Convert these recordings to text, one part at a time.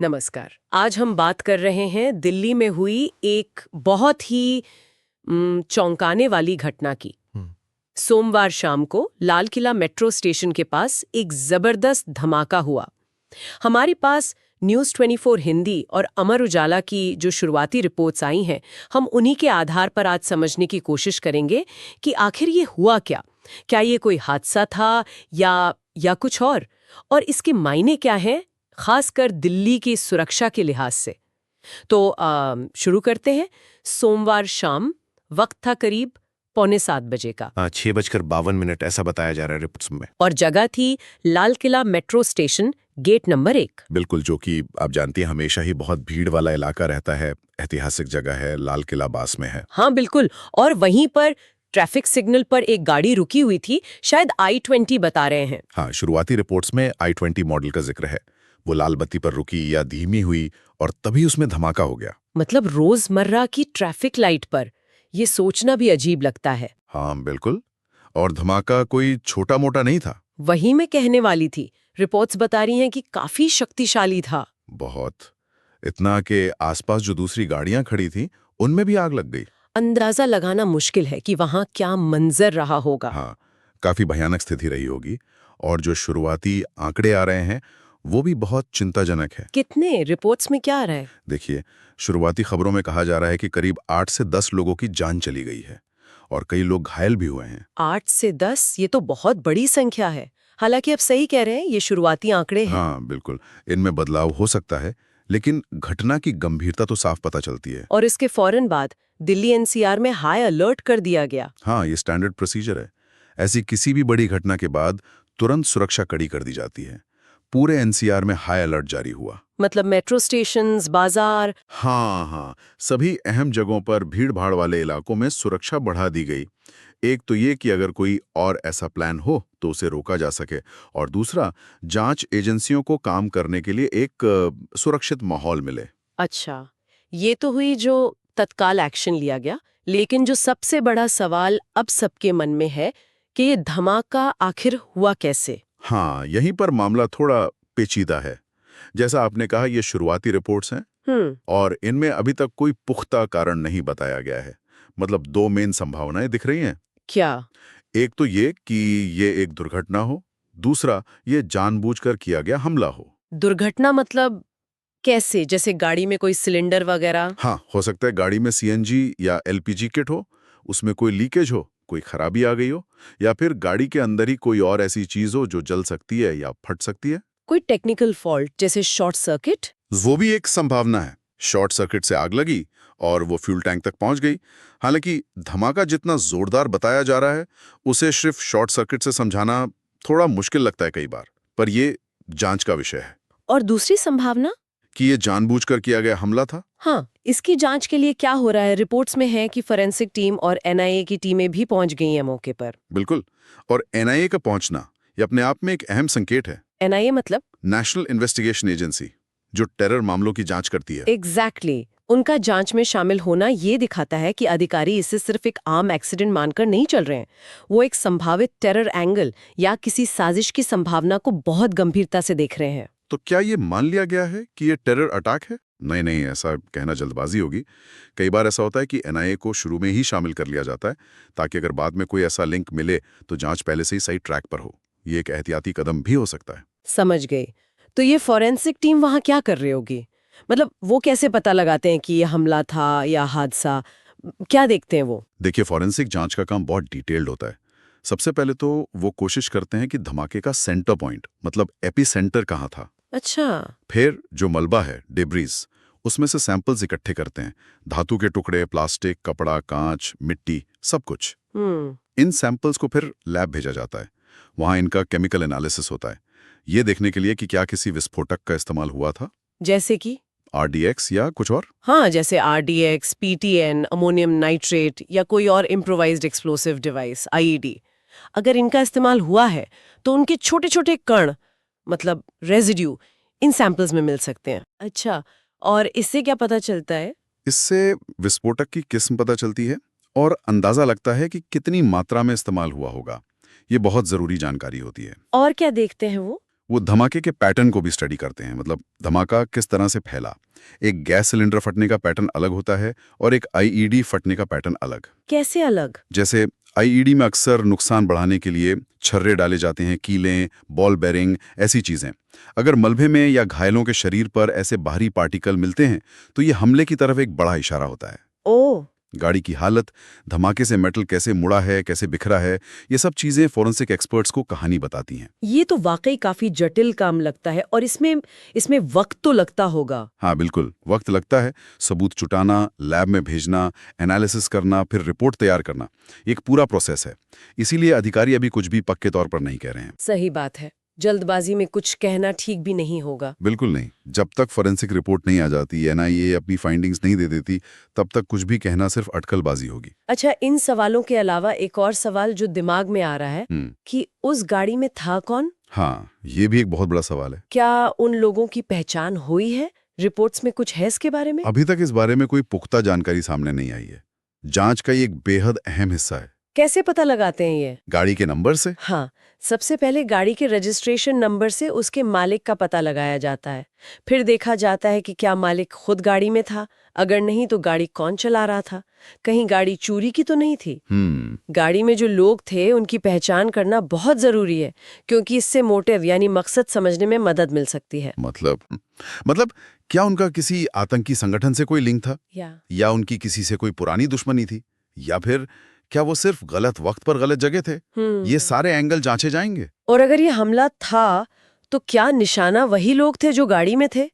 नमस्कार। आज हम बात कर रहे हैं दिल्ली में हुई एक बहुत ही चौंकाने वाली घटना की। हम्म। सोमवार शाम को लाल किला मेट्रो स्टेशन के पास एक जबरदस्त धमाका हुआ। हमारे पास न्यूज़ 24 हिंदी और अमर उजाला की जो शुरुआती रिपोर्ट्स आई हैं, हम उन्हीं के आधार पर आज समझने की कोशिश करेंगे कि आखिर ये हुआ क्या। क्या ये कोई हादसा था या कुछ और इसके मायने क्या हैं, खासकर दिल्ली की सुरक्षा के लिहाज से। तो शुरू करते हैं। सोमवार शाम, वक्त था करीब 6:45 का। 6:52 ऐसा बताया जा रहा है रिपोर्ट्स में। और जगह थी Lal Qila metro station, gate number 1। बिल्कुल, जो कि आप जानती हैं हमेशा ही बहुत भीड़ वाला इलाका रहता है, ऐतिहासिक जगह है, लाल किला पास में है। हाँ बिल्कुल। और वहीं पर ट्रैफिक सिग्नल पर एक गाड़ी रुकी हुई थी, शायद I-20 बता रहे हैं। हाँ, शुरुआती रिपोर्ट्स में I-20 मॉडल का जिक्र है। वो लाल बत्ती पर रुकी या धीमी हुई और तभी उसमें धमाका हो गया। मतलब रोजमर्रा की ट्रैफिक लाइट पर, ये सोचना भी अजीब लगता है। हाँ बिल्कुल, और धमाका कोई छोटा मोटा नहीं था। वही मैं कहने वाली थी। रिपोर्ट्स बता रही हैं कि काफी शक्तिशाली था। बहुत, इतना कि आसपास जो दूसरी गाड़ियां खड़ी थीं उनमें भी आग लग गई। अंदाजा लगाना मुश्किल है कि वहां क्या मंजर रहा होगा। हाँ, काफी भयानक स्थिति रही होगी। और जो शुरुआती आंकड़े आ रहे हैं वो भी बहुत चिंताजनक है। कितने? रिपोर्ट्स में क्या आ रहा है? देखिए, शुरुआती खबरों में कहा जा रहा है कि करीब 8 से 10 लोगों की जान चली गई है और कई लोग घायल भी हुए हैं। 8 से 10, ये तो बहुत बड़ी संख्या है। हालांकि आप सही कह रहे हैं, ये शुरुआती आंकड़े हैं। हाँ बिल्कुल, इनमें बदलाव हो सकता है, लेकिन घटना की गंभीरता तो साफ पता चलती है। और इसके फौरन बाद दिल्ली एनसीआर में हाई अलर्ट कर दिया गया। हाँ, ये स्टैंडर्ड प्रोसीजर है। ऐसी किसी भी बड़ी घटना के बाद तुरंत सुरक्षा कड़ी कर दी जाती है। पूरे एनसीआर में हाई अलर्ट जारी हुआ। मतलब मेट्रो स्टेशंस, बाजार। हाँ, सभी अहम जगहों पर भीड़-भाड़ वाले इलाकों में सुरक्षा बढ़ा दी गई। एक तो ये कि अगर कोई और ऐसा प्लान हो तो उसे रोका जा सके, और दूसरा, जांच एजेंसियों को काम करने के लिए एक सुरक्षित माहौल मिले। अच्छा, ये तो हुई जो तत्काल एक्शन लिया गया। लेकिन जो सबसे बड़ा सवाल अब सबके मन में है कि ये धमाका आखिर हुआ कैसे। हाँ, यहीं पर मामला थोड़ा पेचीदा है। जैसा आपने कहा, ये शुरुआती रिपोर्ट्स हैं और इनमें अभी तक कोई पुख्ता कारण नहीं बताया गया है। मतलब दो मेन संभावनाएं दिख रही हैं। क्या? एक तो ये कि ये एक दुर्घटना हो, दूसरा ये जानबूझकर किया गया हमला हो। दुर्घटना मतलब कैसे? जैसे गाड़ी में कोई सिलेंडर वगैरह? हाँ, हो सकता है गाड़ी में सीएनजी या एलपीजी किट हो, उसमें कोई लीकेज हो, कोई खराबी आ गई हो, या फिर गाड़ी के अंदर ही कोई और ऐसी चीज हो जो जल सकती है या फट सकती है। कोई टेक्निकल फॉल्ट जैसे शॉर्ट सर्किट? वो भी एक संभावना है। शॉर्ट सर्किट से आग लगी और वो फ्यूल टैंक तक पहुंच गई। हालांकि धमाका जितना जोरदार बताया जा रहा है, उसे सिर्फ शॉर्ट सर्किट से समझाना थोड़ा मुश्किल लगता है कई बार। पर ये जांच का विषय है और दूसरी संभावना? कि ये जानबूझकर किया गया हमला था। हाँ, इसकी जांच के लिए क्या हो रहा है? रिपोर्ट्स में है कि फोरेंसिक टीम और एनआईए की टीमें भी पहुंच गई हैं मौके पर। बिल्कुल, और एनआईए का पहुंचना ये अपने आप में एक अहम संकेत है। एनआईए मतलब? नेशनल इन्वेस्टिगेशन एजेंसी, जो टेरर मामलों की जांच करती है। एग्जैक्टली। उनका जांच में शामिल होना ये दिखाता है कि अधिकारी इसे सिर्फ एक आम एक्सीडेंट मानकर नहीं चल रहे हैं। वो एक संभावित टेरर एंगल या किसी साजिश की संभावना को बहुत गंभीरता से देख रहे हैं। तो क्या ये मान लिया गया है कि ये टेरर अटैक है? नहीं, ऐसा कहना जल्दबाजी होगी। कई बार ऐसा होता है कि एनआईए को शुरू में ही शामिल कर लिया जाता है, ताकि अगर बाद में कोई ऐसा लिंक मिले तो जांच पहले से ही सही ट्रैक पर हो। ये एक एहतियाती कदम भी हो सकता है। समझ गई। तो ये फॉरेंसिक टीम वहां क्या कर रही होगी? मतलब वो कैसे पता लगाते हैं कि ये हमला था या हादसा? क्या देखते हैं वो? देखिए, फॉरेंसिक जांच का काम बहुत डिटेल्ड होता है। सबसे पहले तो वो कोशिश करते हैं कि धमाके का सेंटर पॉइंट, मतलब एपिसेंटर कहाँ था। अच्छा। फिर जो मलबा है, डेब्रीज, उसमें से सैंपल्स इकट्ठे करते हैं। धातु के टुकड़े, प्लास्टिक, कपड़ा, कांच, मिट्टी, सब कुछ। इन सैंपल्स को फिर लैब भेजा जाता है। वहां इनका केमिकल एनालिसिस होता है, ये देखने के लिए कि क्या किसी विस्फोटक का इस्तेमाल हुआ था, जैसे कि? आरडीएक्स या कुछ और। हाँ, जैसे आरडीएक्स, पीटीएन, अमोनियम नाइट्रेट या कोई और इम्प्रोवाइज्ड एक्सप्लोसिव डिवाइस, आईईडी। अगर इनका इस्तेमाल हुआ है तो उनके छोटे छोटे कण, मतलब रेजिड्यू, इन सैंपल्स में मिल सकते हैं। अच्छा, और इससे क्या पता चलता है? इससे विस्फोटक की किस्म पता चलती है और अंदाजा लगता है कि कितनी मात्रा में इस्तेमाल हुआ होगा। ये बहुत जरूरी जानकारी होती है। और क्या देखते हैं वो? वो धमाके के पैटर्न को भी स्टडी करते हैं, मतलब धमाका किस तरह से फैला। एक गैस सिलेंडर फटने का पैटर्न अलग होता है और एक आईईडी फटने का पैटर्न अलग। कैसे अलग? जैसे आईईडी में अक्सर नुकसान बढ़ाने के लिए छर्रे डाले जाते हैं, कीलें, बॉल बेरिंग, ऐसी चीजें। अगर मलबे में या घायलों के शरीर पर ऐसे बाहरी पार्टिकल मिलते हैं तो ये हमले की तरफ एक बड़ा इशारा होता है। ओह, गाड़ी की हालत, धमाके से मेटल कैसे मुड़ा है, कैसे बिखरा है, ये सब चीजें फोरेंसिक एक्सपर्ट्स को कहानी बताती हैं। ये तो वाकई काफी जटिल काम लगता है, और इसमें वक्त तो लगता होगा। हाँ बिल्कुल, वक्त लगता है। सबूत जुटाना, लैब में भेजना, एनालिसिस करना, फिर रिपोर्ट तैयार करना, एक पूरा प्रोसेस है। इसीलिए अधिकारी अभी कुछ भी पक्के तौर पर नहीं कह रहे हैं। सही बात है, जल्दबाजी में कुछ कहना ठीक भी नहीं होगा। बिल्कुल नहीं। जब तक फोरेंसिक रिपोर्ट नहीं आ जाती, एनआईए अपनी फाइंडिंग्स नहीं दे देती, तब तक कुछ भी कहना सिर्फ अटकलबाजी होगी। अच्छा, इन सवालों के अलावा एक और सवाल जो दिमाग में आ रहा है कि उस गाड़ी में था कौन? हाँ, ये भी एक बहुत बड़ा सवाल है। क्या उन लोगों की पहचान हुई है? रिपोर्ट्स में कुछ है इसके बारे में? अभी तक इस बारे में कोई पुख्ता जानकारी सामने नहीं आई है। जांच का ये एक बेहद अहम हिस्सा है। कैसे पता लगाते हैं ये? गाड़ी के नंबर से। हाँ, सबसे पहले गाड़ी के रजिस्ट्रेशन नंबर से उसके मालिक का पता लगाया जाता है। फिर देखा जाता है कि क्या मालिक खुद गाड़ी में था, अगर नहीं तो गाड़ी कौन चला रहा था, कहीं गाड़ी चोरी की तो नहीं थी। गाड़ी में जो लोग थे उनकी पहचान करना बहुत जरूरी है, क्योंकि इससे मोटिव यानी मकसद समझने में मदद मिल सकती है। मतलब क्या उनका किसी आतंकी संगठन से कोई लिंक था, या उनकी किसी से कोई पुरानी दुश्मनी थी, या फिर क्या वो सिर्फ गलत वक्त पर गलत जगह थे? ये सारे एंगल जांचे जाएंगे। और अगर ये हमला था तो क्या निशाना वही लोग थे जो गाड़ी में थे,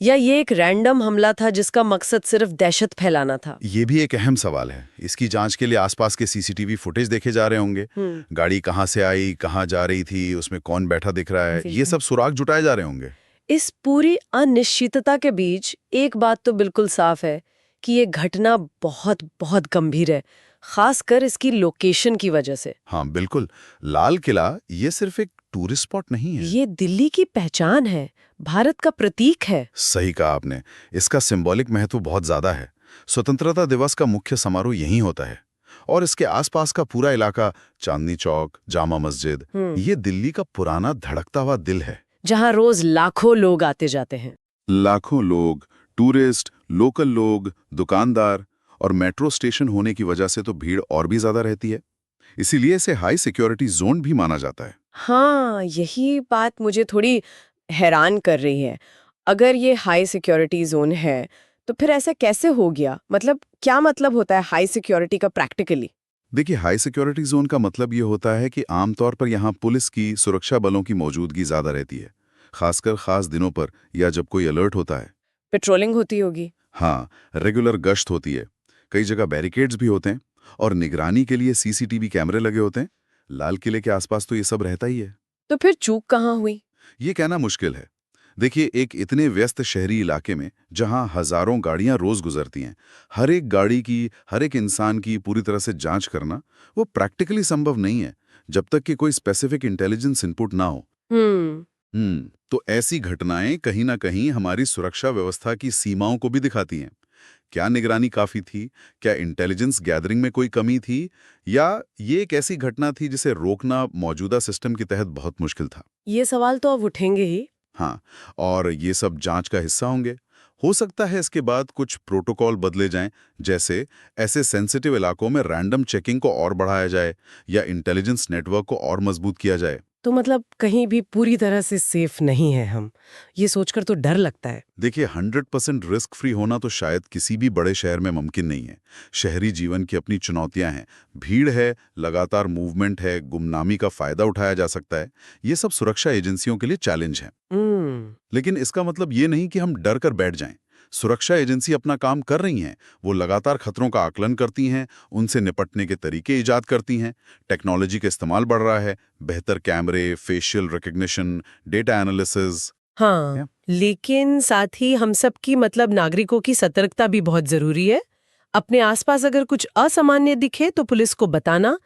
या ये एक रैंडम हमला था जिसका मकसद सिर्फ दहशत फैलाना था? ये भी एक अहम सवाल है। इसकी जांच के लिए आसपास के सीसीटीवी फुटेज देखे जा रहे होंगे। गाड़ी कहाँ से आई, कहाँ जा रही थी, उसमें कौन बैठा दिख रहा है, ये सब सुराग जुटाए जा रहे होंगे। इस पूरी अनिश्चितता के बीच एक बात तो बिल्कुल साफ है कि ये घटना बहुत बहुत गंभीर है, खासकर इसकी लोकेशन की वजह से। हाँ बिल्कुल, लाल किला ये सिर्फ एक टूरिस्ट स्पॉट नहीं है, ये दिल्ली की पहचान है, भारत का प्रतीक है। सही कहा आपने। इसका सिंबॉलिक महत्व बहुत ज्यादा है। स्वतंत्रता दिवस का मुख्य समारोह यहीं होता है, और इसके आसपास का पूरा इलाका, चांदनी चौक, जामा मस्जिद, ये दिल्ली का पुराना धड़कता हुआ दिल है, जहाँ रोज लाखों लोग आते जाते हैं। लाखों लोग, टूरिस्ट, लोकल लोग, दुकानदार, और मेट्रो स्टेशन होने की वजह से तो भीड़ और भी ज्यादा रहती है। इसीलिए इसे हाई सिक्योरिटी जोन भी माना जाता है। हाँ, यही बात मुझे थोड़ी हैरान कर रही है। अगर ये हाई सिक्योरिटी जोन है तो फिर ऐसा कैसे हो गया? मतलब क्या मतलब होता है हाई सिक्योरिटी का प्रैक्टिकली? देखिए, हाई सिक्योरिटी जोन का मतलब ये होता है कि आमतौर पर यहाँ पुलिस की, सुरक्षा बलों की मौजूदगी ज्यादा रहती है, खासकर खास दिनों पर या जब कोई अलर्ट होता है। पेट्रोलिंग होती होगी? हाँ, रेगुलर गश्त होती है, कई जगह बैरिकेड्स भी होते हैं, और निगरानी के लिए सीसीटीवी कैमरे लगे होते हैं। लाल किले के आसपास तो ये सब रहता ही है। तो फिर चूक कहाँ हुई? ये कहना मुश्किल है। देखिए, एक इतने व्यस्त शहरी इलाके में जहां हजारों गाड़ियां रोज गुजरती हैं, हर एक गाड़ी की, हर एक इंसान की पूरी तरह से जांच करना वो प्रैक्टिकली संभव नहीं है जब तक कि कोई स्पेसिफिक इंटेलिजेंस इनपुट ना हो। तो ऐसी घटनाएं कहीं ना कहीं हमारी सुरक्षा व्यवस्था की सीमाओं को भी दिखाती हैं। क्या निगरानी काफी थी? क्या इंटेलिजेंस गैदरिंग में कोई कमी थी? या ये एक ऐसी घटना थी जिसे रोकना मौजूदा सिस्टम के तहत बहुत मुश्किल था? ये सवाल तो अब उठेंगे ही। हाँ, और ये सब जांच का हिस्सा होंगे। हो सकता है इसके बाद कुछ प्रोटोकॉल बदले जाएं, जैसे ऐसे सेंसिटिव इलाकों में रैंडम चेकिंग को और बढ़ाया जाए, या इंटेलिजेंस नेटवर्क को और मजबूत किया जाए। तो मतलब कहीं भी पूरी तरह से सेफ नहीं है हम, ये सोचकर तो डर लगता है। देखिए, 100% रिस्क फ्री होना तो शायद किसी भी बड़े शहर में मुमकिन नहीं है। शहरी जीवन की अपनी चुनौतियां हैं, भीड़ है, लगातार मूवमेंट है, गुमनामी का फायदा उठाया जा सकता है। ये सब सुरक्षा एजेंसियों के लिए चैलेंज है। लेकिन इसका मतलब ये नहीं कि हम डर कर बैठ जाएं। सुरक्षा एजेंसी अपना काम कर रही हैं, वो लगातार खतरों का आकलन करती हैं, उनसे निपटने के तरीके इजाद करती हैं। टेक्नोलॉजी का इस्तेमाल बढ़ रहा है, बेहतर कैमरे, फेशियल रिकग्निशन, डेटा एनालिसिस। हाँ, लेकिन साथ ही हम सब की मतलब नागरिकों की सतर्कता भी बहुत जरूरी है। अपने आसपास अगर कुछ असामान्य दिखे तो पुलिस को बताना,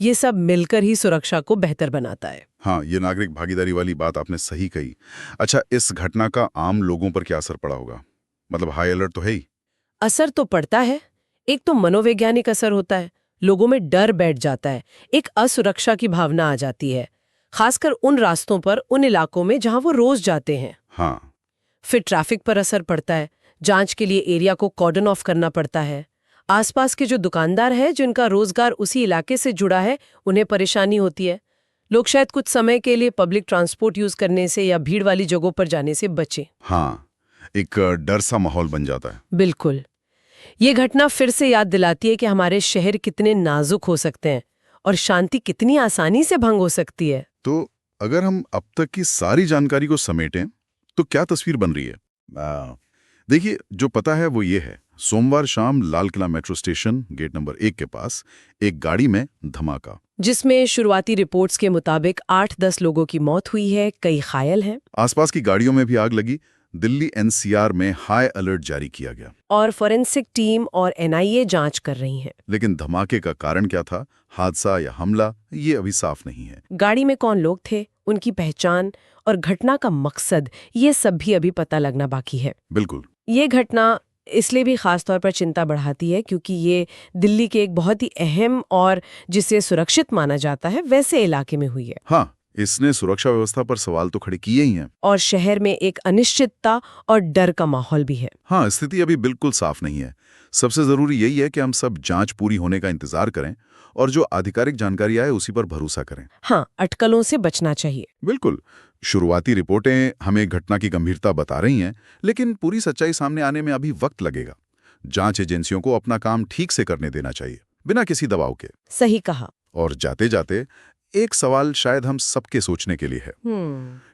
ये सब मिलकर ही सुरक्षा को बेहतर बनाता है। हाँ, ये नागरिक भागीदारी वाली बात आपने सही कही। अच्छा, इस घटना का आम लोगों पर क्या असर पड़ा होगा? मतलब हाई अलर्ट तो है ही। असर तो पड़ता है। एक तो मनोवैज्ञानिक असर होता है, लोगों में डर बैठ जाता है, एक असुरक्षा की भावना आ जाती है। खासकर उन रास्तों पर, उन इलाकों में जहां वो रोज जाते हैं। हाँ, फिर ट्रैफिक पर असर पड़ता है, जांच के लिए एरिया को कॉर्डन ऑफ करना पड़ता है। आसपास के जो दुकानदार हैं जिनका रोजगार उसी इलाके से जुड़ा है, उन्हें परेशानी होती है। लोग शायद कुछ समय के लिए पब्लिक ट्रांसपोर्ट यूज करने से या भीड़ वाली जगहों पर जाने से बचें। हाँ, एक डर सा माहौल बन जाता है। बिल्कुल। ये घटना फिर से याद दिलाती है कि हमारे शहर कितने नाजुक हो सकते हैं और शांति कितनी आसानी से भंग हो सकती है। तो अगर हम अब तक की सारी जानकारी को समेटें तो क्या तस्वीर बन रही है? देखिए, जो पता है वो ये है, सोमवार शाम Lal Qila metro station gate number 1 के पास एक गाड़ी में धमाका, जिसमें शुरुआती रिपोर्ट्स के मुताबिक 8-10 लोगों की मौत हुई है, कई घायल हैं। आसपास की गाड़ियों में भी आग लगी। दिल्ली एनसीआर में हाई अलर्ट जारी किया गया। और फोरेंसिक टीम और एनआईए जांच कर रही हैं। लेकिन धमाके का कारण क्या था, हादसा या हमला, ये अभी साफ नहीं है। गाड़ी में कौन लोग थे, उनकी पहचान और घटना का मकसद, ये सब भी अभी पता लगना बाकी है। बिल्कुल। ये घटना इसलिए भी खास तौर पर चिंता बढ़ाती है क्योंकि ये दिल्ली के एक बहुत ही अहम और जिसे सुरक्षित माना जाता है वैसे इलाके में हुई है। हाँ, इसने सुरक्षा व्यवस्था पर सवाल तो खड़े किए ही हैं। और शहर में एक अनिश्चितता और डर का माहौल भी है। हाँ, स्थिति अभी बिल्कुल साफ नहीं है। सबसे जरूरी यही है कि हम सब जांच पूरी होने का इंतजार करें और जो आधिकारिक जानकारी आए उसी पर भरोसा करें। हाँ, अटकलों से बचना चाहिए। बिल्कुल। शुरुआती रिपोर्टें हमें घटना की गंभीरता बता रही हैं, लेकिन पूरी सच्चाई सामने आने में अभी वक्त लगेगा। जांच एजेंसियों को अपना काम ठीक से करने देना चाहिए, बिना किसी दबाव के। सही कहा। और जाते जाते एक सवाल शायद हम सबके सोचने के लिए है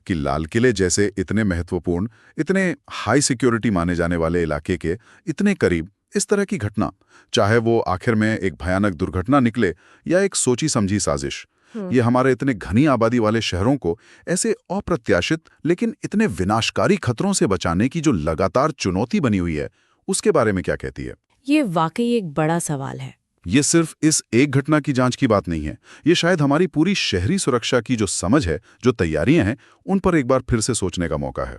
कि लाल किले जैसे इतने महत्वपूर्ण, इतने हाई सिक्योरिटी माने जाने वाले इलाके के इतने करीब इस तरह की घटना, चाहे वो आखिर में एक भयानक दुर्घटना निकले या एक सोची समझी साजिश, ये हमारे इतने घनी आबादी वाले शहरों को ऐसे अप्रत्याशित लेकिन इतने विनाशकारी खतरों से बचाने की जो लगातार चुनौती बनी हुई है, उसके बारे में क्या कहती है? ये वाकई एक बड़ा सवाल है। ये सिर्फ इस एक घटना की जांच की बात नहीं है, ये शायद हमारी पूरी शहरी सुरक्षा की जो समझ है, जो तैयारियां हैं, उन पर एक बार फिर से सोचने का मौका है।